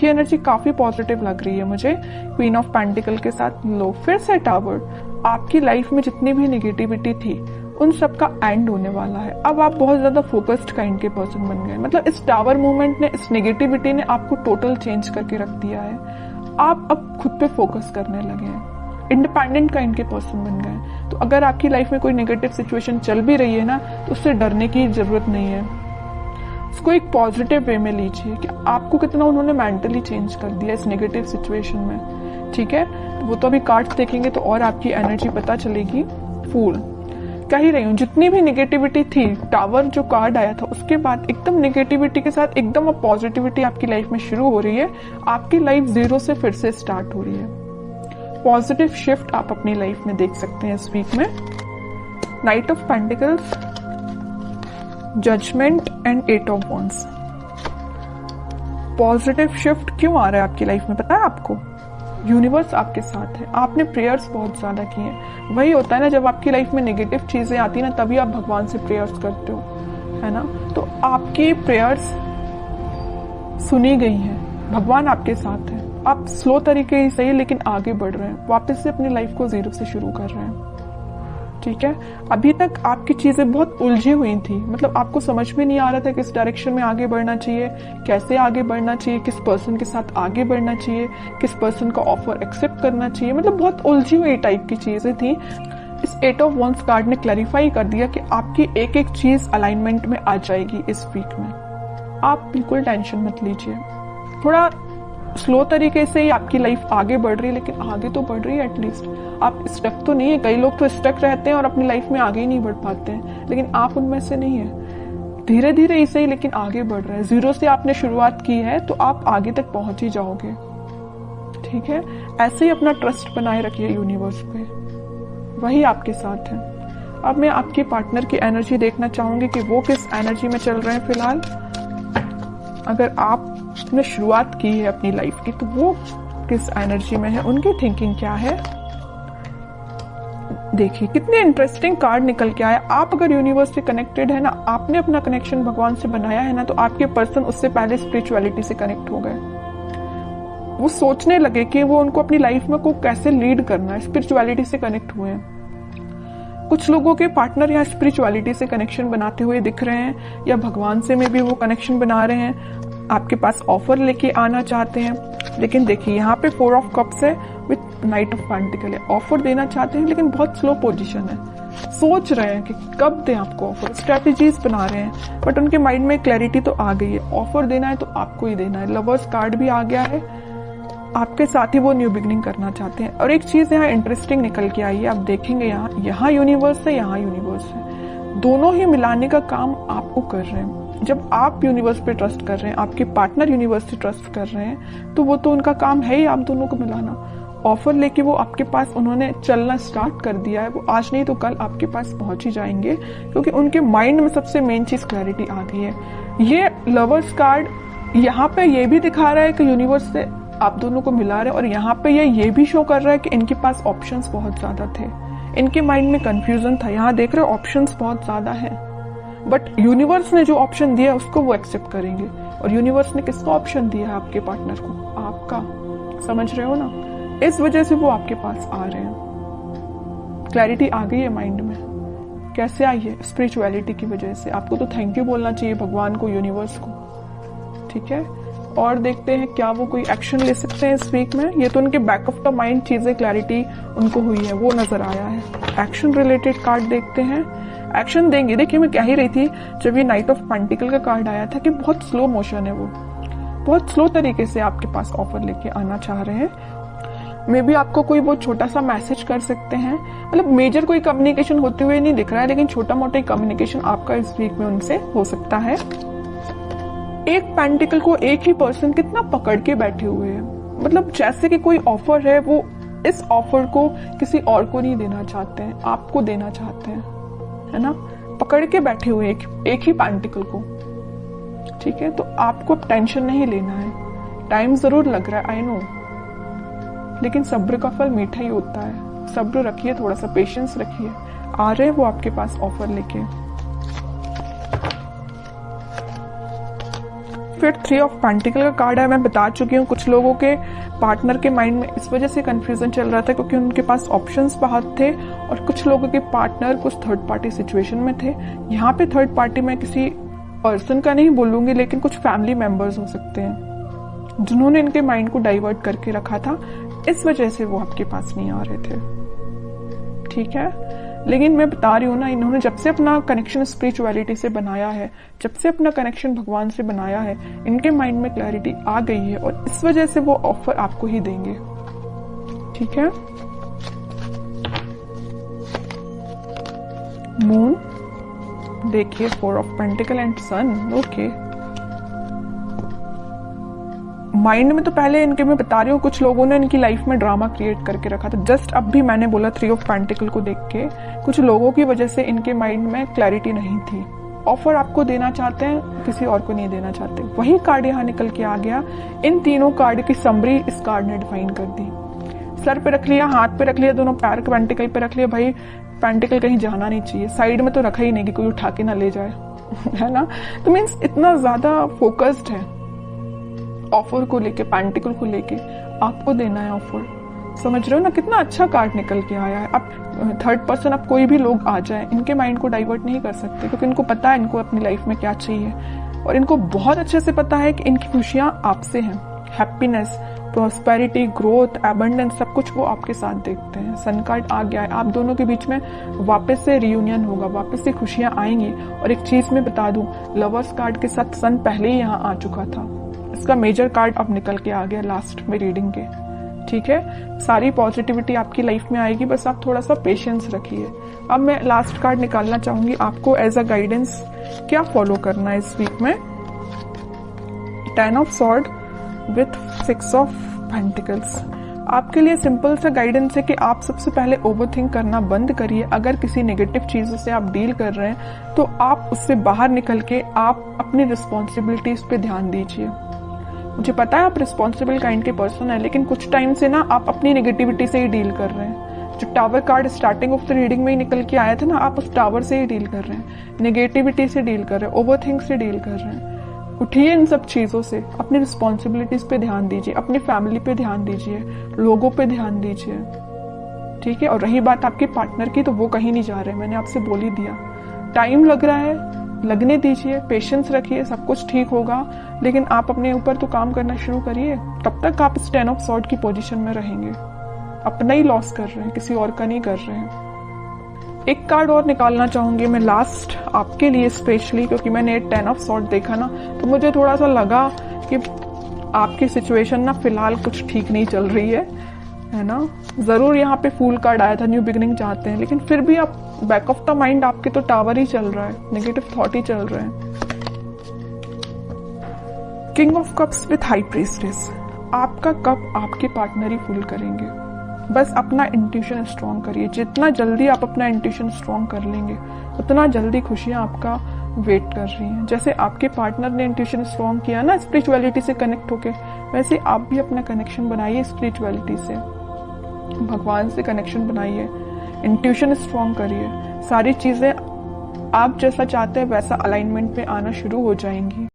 आपकी एनर्जी काफी पॉजिटिव लग रही है मुझे। क्वीन ऑफ पेंटिकल के साथ लो, फिर से टावर। आपकी लाइफ में जितनी भी निगेटिविटी थी उन सब का एंड होने वाला है। अब आप बहुत ज्यादा फोकस्ड काइंड के पर्सन बन गए। मतलब इस टावर मूवमेंट ने, इस नेगेटिविटी ने आपको टोटल चेंज करके रख दिया है। आप अब खुद पे फोकस करने लगे हैं, इंडिपेंडेंट काइंड के पर्सन बन गए। तो अगर आपकी लाइफ में कोई नेगेटिव सिचुएशन चल भी रही है ना, तो उससे डरने की जरूरत नहीं है। उसको एक पॉजिटिव वे में लीजिए कि आपको कितना उन्होंने मेंटली चेंज कर दिया इस नेगेटिव सिचुएशन में। ठीक है, तो वो तो अभी कार्ड्स देखेंगे तो और आपकी एनर्जी पता चलेगी। फूल कह ही रही हूँ, जितनी भी नेगेटिविटी थी, टावर जो कार्ड आया था उसके बाद एकदम नेगेटिविटी के साथ एकदम अब पॉजिटिविटी आपकी लाइफ में शुरू हो रही है। आपकी लाइफ जीरो से फिर से स्टार्ट हो रही है। पॉजिटिव शिफ्ट आप अपनी लाइफ में देख सकते हैं इस वीक में। Knight of pentacles, judgement and 8 of wands. Positive shift क्यों आ रहा है आपकी लाइफ में पता है आपको? यूनिवर्स आपके साथ है। आपने प्रेयर्स बहुत ज्यादा किए हैं। वही होता है ना, जब आपकी लाइफ में नेगेटिव चीजें आती है ना, तभी आप भगवान से प्रेयर्स करते हो, है ना। तो आपकी प्रेयर्स सुनी गई हैं, भगवान आपके साथ है। आप स्लो तरीके से ही लेकिन आगे बढ़ रहे हैं, वापस से अपनी लाइफ को जीरो से शुरू कर रहे हैं। ठीक है, अभी तक आपकी चीजें बहुत उलझी हुई थी। मतलब आपको समझ में नहीं आ रहा था किस डायरेक्शन में आगे बढ़ना चाहिए, कैसे आगे बढ़ना चाहिए, किस पर्सन के साथ आगे बढ़ना चाहिए, किस पर्सन का ऑफर एक्सेप्ट करना चाहिए। मतलब बहुत उलझी हुई टाइप की चीजें थी। इस 8 ऑफ वॉन्ड्स कार्ड ने क्लैरिफाई कर दिया कि आपकी एक एक चीज अलाइनमेंट में आ जाएगी इस वीक में। आप बिल्कुल टेंशन मत लीजिए। थोड़ा स्लो तरीके से ही आपकी लाइफ आगे बढ़ रही है, लेकिन आगे तो बढ़ रही है एटलीस्ट। आप स्टक तो नहीं है। कई लोग तो स्टक रहते हैं और अपनी लाइफ में आगे ही नहीं बढ़ पाते हैं, लेकिन आप उनमें से नहीं है। धीरे धीरे इसे ही लेकिन आगे बढ़ रहे हैं। जीरो से आपने शुरुआत की है तो आप आगे तक पहुंच ही जाओगे। ठीक है, ऐसे ही अपना ट्रस्ट बनाए रखिए यूनिवर्स पे, वही आपके साथ है। अब मैं आपके पार्टनर की एनर्जी देखना चाहूंगी कि वो किस एनर्जी में चल रहे हैं फिलहाल। अगर आपने शुरुआत की है अपनी लाइफ की तो वो किस एनर्जी में है, उनकी थिंकिंग क्या है। देखिए कितने इंटरेस्टिंग कार्ड निकल के आया। आप अगर यूनिवर्स से कनेक्टेड है ना, आपने अपना कनेक्शन भगवान से बनाया है ना, तो आपके पर्सन उससे पहले स्पिरिचुअलिटी से कनेक्ट हो गए। वो सोचने लगे कि वो उनको अपनी लाइफ में को कैसे लीड करना है, स्पिरिचुअलिटी से कनेक्ट हुए हैं। कुछ लोगों के पार्टनर यहाँ स्पिरिचुअलिटी से कनेक्शन बनाते हुए दिख रहे हैं, या भगवान से में भी वो कनेक्शन बना रहे हैं, आपके पास ऑफर लेके आना चाहते हैं। लेकिन देखिए यहाँ पे 4 ऑफ कप्स है विथ नाइट ऑफ पेंटिकल है। ऑफर देना चाहते हैं लेकिन बहुत स्लो पोजीशन है। सोच रहे हैं कि कब दें आपको ऑफर, स्ट्रेटेजीज बना रहे हैं, बट उनके माइंड में क्लैरिटी तो आ गई है। ऑफर देना है तो आपको ही देना है। लवर्स कार्ड भी आ गया है, आपके साथ ही वो न्यू बिगनिंग करना चाहते हैं। और एक चीज यहाँ इंटरेस्टिंग निकल के आई है, आप देखेंगे यहाँ यूनिवर्स है, यहाँ यूनिवर्स है, दोनों ही मिलाने का काम आपको कर रहे हैं। जब आप यूनिवर्स पे ट्रस्ट कर रहे हैं, आपके पार्टनर यूनिवर्स से ट्रस्ट कर रहे हैं, तो वो तो उनका काम है ही आप दोनों को मिलाना। ऑफर लेके वो आपके पास उन्होंने चलना स्टार्ट कर दिया है। वो आज नहीं तो कल आपके पास पहुंच ही जाएंगे, क्योंकि उनके माइंड में सबसे मेन चीज क्लैरिटी आ गई है। ये लवर्स कार्ड यहाँ पे ये भी दिखा रहा है कि यूनिवर्स से आप दोनों को मिला रहे हैं, और यहाँ पे ये भी शो कर रहा है कि इनके पास ऑप्शंस बहुत ज्यादा थे। इनके माइंड में कंफ्यूजन था। यहाँ देख रहे हो ऑप्शंस बहुत ज्यादा है, बट यूनिवर्स ने जो ऑप्शन दिया उसको वो एक्सेप्ट करेंगे। और यूनिवर्स ने किसका ऑप्शन दिया है आपके पार्टनर को? आपका। समझ रहे हो ना? इस वजह से वो आपके पास आ रहे हैं। क्लैरिटी आ गई है माइंड में। कैसे आई है? स्पिरिचुअलिटी की वजह से। आपको तो थैंक यू बोलना चाहिए भगवान को, यूनिवर्स को। ठीक है, और देखते हैं क्या वो कोई एक्शन ले सकते हैं इस वीक में। ये तो उनके बैक ऑफ द माइंड चीजें क्लैरिटी उनको हुई है, वो नजर आया है। एक्शन रिलेटेड कार्ड देखते हैं, एक्शन देंगे। देखिए मैं कह ही रही थी जब ये नाइट ऑफ पेंटिकल का कार्ड आया था कि बहुत स्लो मोशन है, वो बहुत स्लो तरीके से आपके पास ऑफर लेके आना चाह रहे हैं। मे बी आपको कोई बहुत छोटा सा मैसेज कर सकते हैं। मतलब मेजर कोई कम्युनिकेशन होते हुए नहीं दिख रहा है, लेकिन छोटा मोटा कम्युनिकेशन आपका इस वीक में उनसे हो सकता है। एक पेंटिकल को एक ही पर्सन कितना पकड़ के बैठे हुए हैं। मतलब जैसे कि कोई ऑफर है, वो इस ऑफर को किसी और को नहीं देना चाहते हैं, आपको देना चाहते हैं, है ना। पकड़ के बैठे हुए एक ही पेंटिकल को। ठीक है, तो आपको टेंशन नहीं लेना है। टाइम जरूर लग रहा है, आई नो, लेकिन सब्र का फल मीठा ही होता है। सब्र रखिए, थोड़ा सा पेशेंस रखिए। आ रहे हैं वो आपके पास ऑफर लेके। फिर 3 ऑफ पेंटिकल का कार्ड है। मैं बता चुकी हूँ कुछ लोगों के पार्टनर के माइंड में इस वजह से कंफ्यूजन चल रहा था क्योंकि उनके पास ऑप्शंस बहुत थे और कुछ लोगों के पार्टनर कुछ थर्ड पार्टी सिचुएशन में थे। यहाँ पे थर्ड पार्टी में किसी पर्सन का नहीं बोलूंगी, लेकिन कुछ फैमिली मेंबर्स हो सकते हैं जिन्होंने इनके माइंड को डाइवर्ट करके रखा था, इस वजह से वो आपके पास नहीं आ रहे थे। ठीक है, लेकिन मैं बता रही हूँ ना, इन्होंने जब से अपना कनेक्शन स्पिरिचुअलिटी से बनाया है, जब से अपना कनेक्शन भगवान से बनाया है, इनके माइंड में क्लैरिटी आ गई है और इस वजह से वो ऑफर आपको ही देंगे। ठीक है, मून देखिए, 4 of pentacle and sun. Okay, mind में तो पहले इनके मैं बता रही हूँ कुछ लोगों ने इनकी लाइफ में ड्रामा क्रिएट करके रखा था। जस्ट अब भी मैंने बोला 3 ऑफ पेंटिकल को देख के कुछ लोगों की वजह से इनके माइंड में क्लैरिटी नहीं थी। ऑफर आपको देना चाहते हैं, किसी और को नहीं देना चाहते। वही कार्ड यहाँ निकल के आ गया। इन तीनों कार्ड की समरी इस कार्ड ने डिफाइन कर दी। सर पे रख लिया, हाथ पे रख लिया, दोनों पैर पेंटिकल पे रख लिया। भाई पेंटिकल कहीं जाना नहीं चाहिए, साइड में तो रखा ही नहीं कि कोई उठा के ना ले जाए है ना। तो मीन्स इतना ज्यादा फोकस्ड है ऑफर को लेके, पेंटिकल को लेके आपको देना है ऑफर। समझ रहे हो ना, कितना अच्छा कार्ड निकल के आया है। अब थर्ड पर्सन, अब कोई भी लोग आ जाए, इनके माइंड को डाइवर्ट नहीं कर सकते क्योंकि इनको पता है इनको अपनी लाइफ में क्या चाहिए और इनको बहुत अच्छे से पता है कि इनकी खुशियां आपसे हैं। हैप्पीनेस, प्रॉस्पेरिटी, ग्रोथ, एबंडेंस, सब कुछ वो आपके साथ देखते हैं। सन कार्ड आ गया है, आप दोनों के बीच में वापस से रियूनियन होगा, वापस से खुशियां आएंगी। और एक चीज मैं बता दूं, लवर्स कार्ड के साथ सन पहले ही यहाँ आ चुका था। इसका मेजर कार्ड अब निकल के आ गया लास्ट में रीडिंग के। ठीक है, सारी पॉजिटिविटी आपकी लाइफ में आएगी, बस आप थोड़ा सा पेशेंस रखिए। अब मैं लास्ट कार्ड निकालना चाहूंगी आपको एज अ गाइडेंस, क्या फॉलो करना है इस वीक में। 10 of sword with 6 of pentacles. आपके लिए सिंपल सा गाइडेंस है कि आप सबसे पहले ओवरथिंक करना बंद करिए। अगर किसी नेगेटिव चीजों से आप डील कर रहे हैं तो आप उससे बाहर निकल के आप अपनी रिस्पॉन्सिबिलिटीज पे ध्यान दीजिए। मुझे पता है आप रिस्पॉन्सिबल काइंड के पर्सन है, लेकिन कुछ टाइम से ना आप अपनी नेगेटिविटी से ही डील कर रहे हैं। जो tower card starting of the reading में ही निकल के आया था ना, आप उस टावर से ही डील कर रहे हैं, नेगेटिविटी से डील कर रहे हैं, ओवरथिंक से डील कर रहे हैं। उठिए इन सब चीजों से, अपनी रिस्पॉन्सिबिलिटीज पे ध्यान दीजिए, अपनी फैमिली पे ध्यान दीजिए, लोगों पे ध्यान दीजिए। ठीक है, और रही बात आपके पार्टनर की, तो वो कहीं नहीं जा रहे, मैंने आपसे बोल ही दिया। टाइम लग रहा है, लगने दीजिए, पेशेंस रखिए, सब कुछ ठीक होगा। लेकिन आप अपने ऊपर तो काम करना शुरू करिए, तब तक आप इस 10 ऑफ सॉर्ड की पोजीशन में रहेंगे। अपना ही लॉस कर रहे हैं, किसी और का नहीं कर रहे हैं। एक कार्ड और निकालना चाहूंगी मैं लास्ट आपके लिए स्पेशली, क्योंकि मैंने 10 ऑफ सॉर्ड देखा ना, तो मुझे थोड़ा सा लगा कि आपकी सिचुएशन ना फिलहाल कुछ ठीक नहीं चल रही है ना। जरूर यहाँ पे फूल कार्ड आया था, न्यू बिगिनिंग चाहते हैं, लेकिन फिर भी आप बैक ऑफ द माइंड आपके तो टावर ही चल रहा है, नेगेटिव थॉट ही चल रहे हैं। King of cups with high priestess. आपका कप आपके पार्टनर ही फुल करेंगे। बस अपना इंट्यूशन स्ट्रॉन्ग करिए। जितना जल्दी आप अपना इंट्यूशन स्ट्रॉन्ग कर लेंगे, उतना जल्दी खुशियां आपका वेट कर रही हैं। जैसे आपके पार्टनर ने इंट्यूशन स्ट्रॉन्ग किया ना स्पिरिचुअलिटी से कनेक्ट होके, वैसे आप भी अपना कनेक्शन बनाइए स्पिरिचुअलिटी से, भगवान से कनेक्शन बनाइए, इंट्यूशन स्ट्रॉन्ग करिए। सारी चीजें आप जैसा चाहते हैं वैसा अलाइनमेंट में आना शुरू हो जाएंगी।